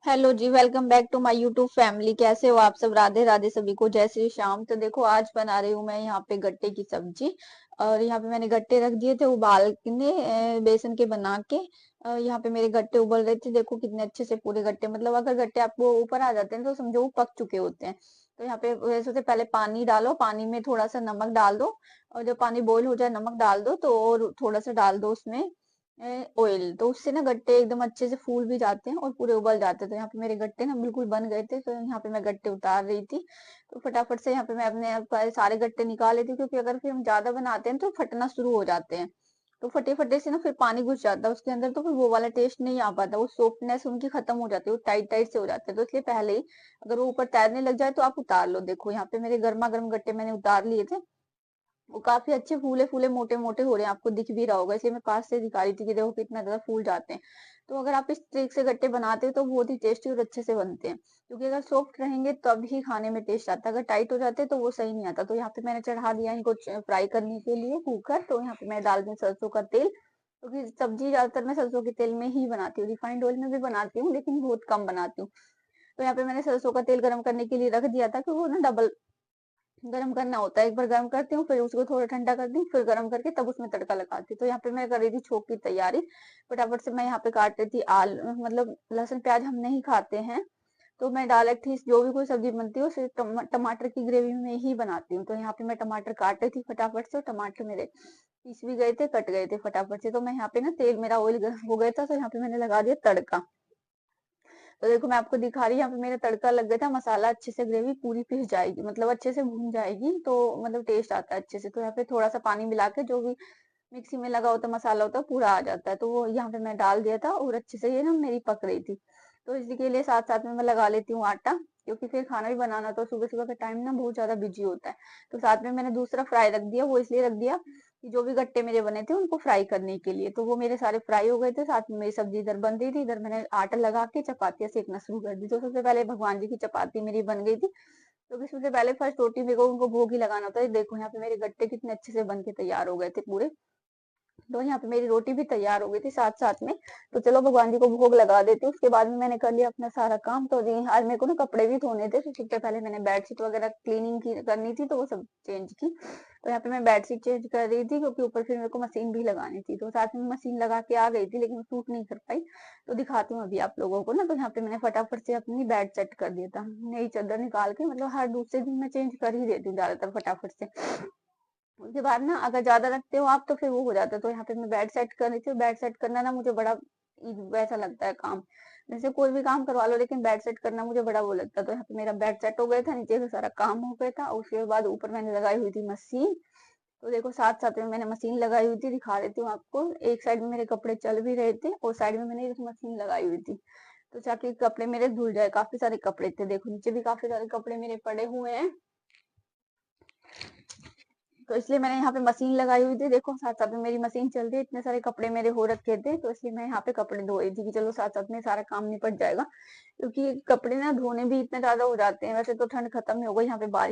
Hello जी, welcome back to my YouTube family. कैसे हो आप सब? राधे राधे सभी को, जय श्री श्याम। तो देखो, आज बना रही हूँ मैं यहाँ पे गट्टे की सब्जी। और यहाँ पे मैंने गट्टे रख दिए थे उबाल के, बेसन के बना के। यहाँ पे मेरे गट्टे उबल रहे थे। देखो कितने अच्छे से पूरे गट्टे, मतलब अगर गट्टे आपको ऊपर आ जाते हैं तो समझो वो पक चुके होते हैं। तो यहाँ पे वैसे से पहले पानी डालो, पानी में थोड़ा सा नमक डाल दो। और जब पानी बॉईल हो जाए नमक डाल दो तो, और थोड़ा सा डाल दो उसमें ऑयल। तो उससे ना गट्टे एकदम अच्छे से फूल भी जाते हैं और पूरे उबल जाते हैं। तो यहाँ पे मेरे गट्टे ना बिल्कुल बन गए थे, तो यहाँ पे मैं गट्टे उतार रही थी। तो फटाफट से यहाँ पे मैं अपने सारे गट्टे निकाल लेती हूँ, क्योंकि अगर फिर हम ज्यादा बनाते हैं तो फटना शुरू हो जाते हैं। तो फटे फटे से ना फिर पानी घुस जाता है उसके अंदर, तो फिर वो वाला टेस्ट नहीं आ पाता, वो सॉफ्टनेस उनकी खत्म हो जाती है, वो टाइट टाइट से हो जाते हैं। तो इसलिए पहले ही अगर वो ऊपर तैरने लग जाए तो आप उतार लो। देखो यहाँ पे मेरे गर्मा गर्म गट्टे मैंने उतार लिए थे। वो काफी अच्छे फूले फूले मोटे मोटे हो रहे हैं, आपको दिख भी रहा होगा, इसलिए मैं पास से दिखा रही थी कि देखो कितना ज्यादा फूल जाते हैं। तो अगर आप इस ट्रिक से गट्टे बनाते हो तो बहुत ही टेस्टी और अच्छे से बनते हैं, क्योंकि अगर सॉफ्ट रहेंगे तब ही खाने में टेस्ट आता है, अगर टाइट हो जाते तो वो सही नहीं आता। तो यहाँ पे मैंने चढ़ा दिया इनको फ्राई करने के लिए कुकर। तो यहाँ पे मैं डाल दूं सरसों का तेल, क्योंकि सब्जी ज्यादातर मैं सरसों के तेल में ही बनाती हूँ, रिफाइंड ऑयल में भी बनाती हूँ लेकिन बहुत कम बनाती हूँ। तो यहाँ पे मैंने सरसों का तेल गर्म करने के लिए रख दिया था, कि वो ना डबल गरम करना होता है। एक बार गरम करती हूँ, फिर उसको थोड़ा ठंडा करती हूँ, फिर गरम करके तब उसमें तड़का लगाती हूँ। तो यहाँ पे मैं कर रही थी छोंक की तैयारी। फटाफट से मैं यहाँ पे काट रही थी आलू, मतलब लहसुन प्याज हम नहीं खाते हैं। तो मैं डायरेक्ट ही जो भी कोई सब्जी बनती है उसे टमाटर की ग्रेवी में ही बनाती हूँ। तो यहाँ पे मैं टमाटर काट रही थी फटाफट से, और टमाटर मेरे पीस भी गए थे, कट गए थे फटाफट से। तो मैं यहाँ पे ना तेल मेरा ऑयल गर्म हो गया था, तो यहाँ पे मैंने लगा दिया तड़का। तो देखो मैं आपको दिखा रही हूँ, यहाँ पे मेरा तड़का लग गया था, मसाला अच्छे से, ग्रेवी पूरी पिस जाएगी, मतलब अच्छे से भून जाएगी, तो मतलब टेस्ट आता है अच्छे से। तो यहाँ पे थोड़ा सा पानी मिला के जो भी मिक्सी में लगा होता मसाला होता है पूरा आ जाता है, तो वो यहाँ पे मैं डाल दिया था, और अच्छे से ये ना मेरी पक रही थी। तो इसी के लिए साथ साथ में मैं लगा लेती हूँ आटा, क्योंकि फिर खाना भी बनाना, तो सुबह सुबह का टाइम ना बहुत ज्यादा बिजी होता है। तो साथ में मैंने दूसरा फ्राई रख दिया, वो इसलिए रख दिया कि जो भी गट्टे मेरे बने थे उनको फ्राई करने के लिए। तो वो मेरे सारे फ्राई हो गए थे, साथ में मेरी सब्जी इधर बन रही थी, इधर मैंने आटा लगा के चपातियां सेकना शुरू कर दी। तो सबसे पहले भगवान जी की चपाती मेरी बन गई थी, क्योंकि सबसे पहले फर्स्ट रोटी मेरे को उनको भोग ही लगाना होता है। देखो यहाँ पे मेरे गट्टे कितने अच्छे से बन के तैयार हो गए थे पूरे। तो यहाँ पे मेरी रोटी भी तैयार हो गई थी साथ साथ में। तो चलो भगवान जी को भोग लगा देती हूँ, उसके बाद में मैंने कर लिया अपना सारा काम। तो जी आज मेरे को ना कपड़े भी धोने थे, तो सबसे पहले मैंने बेडशीट वगैरह क्लीनिंग की करनी थी, तो वो सब चेंज की। तो यहाँ पे मैं बेडशीट चेंज कर रही थी, क्योंकि ऊपर फिर मेरे को मशीन भी लगानी थी। तो साथ में मशीन लगा के आ गई थी, लेकिन सूट नहीं कर पाई। तो दिखाती हूँ अभी आप लोगों को ना। तो यहाँ पे मैंने फटाफट से अपनी बेड सेट कर दिया था, नई चादर निकाल के, मतलब हर दूसरे दिन मैं चेंज कर ही देती हूँ ज्यादातर फटाफट से। उसके बाद ना अगर ज्यादा रखते हो आप तो फिर वो हो जाता है। तो यहाँ पे मैं बेड सेट कर रही थी, बेड सेट करना ना मुझे बड़ा वैसा लगता है काम, जैसे कोई भी काम करवा लो, लेकिन बेड सेट करना मुझे बड़ा वो लगता है। तो यहाँ पे मेरा बेड सेट हो गया था, नीचे से सारा काम हो गया था, और उसके बाद ऊपर मैंने लगाई हुई थी मशीन। तो देखो साथ साथ में मैंने मशीन लगाई हुई थी, दिखा देती हूँ आपको। एक साइड में मेरे कपड़े चल भी रहे थे, और साइड में मैंने एक मशीन लगाई हुई थी, तो ताकि कपड़े मेरे धुल जाए। काफी सारे कपड़े थे, देखो नीचे भी काफी सारे कपड़े मेरे पड़े हुए हैं। तो इसलिए मैंने यहाँ पे मशीन लगाई हुई थी। देखो साथ साथ में मेरी मशीन चल रही है, इतने सारे कपड़े मेरे हो रखे थे, तो इसलिए मैं यहाँ पे कपड़े धो रही थी कि चलो साथ साथ में सारा काम निपट जाएगा। क्योंकि कपड़े ना धोने भी इतने ज्यादा हो जाते हैं, वैसे तो ठंड खत्म ही हो गई, यहाँ पे बारिश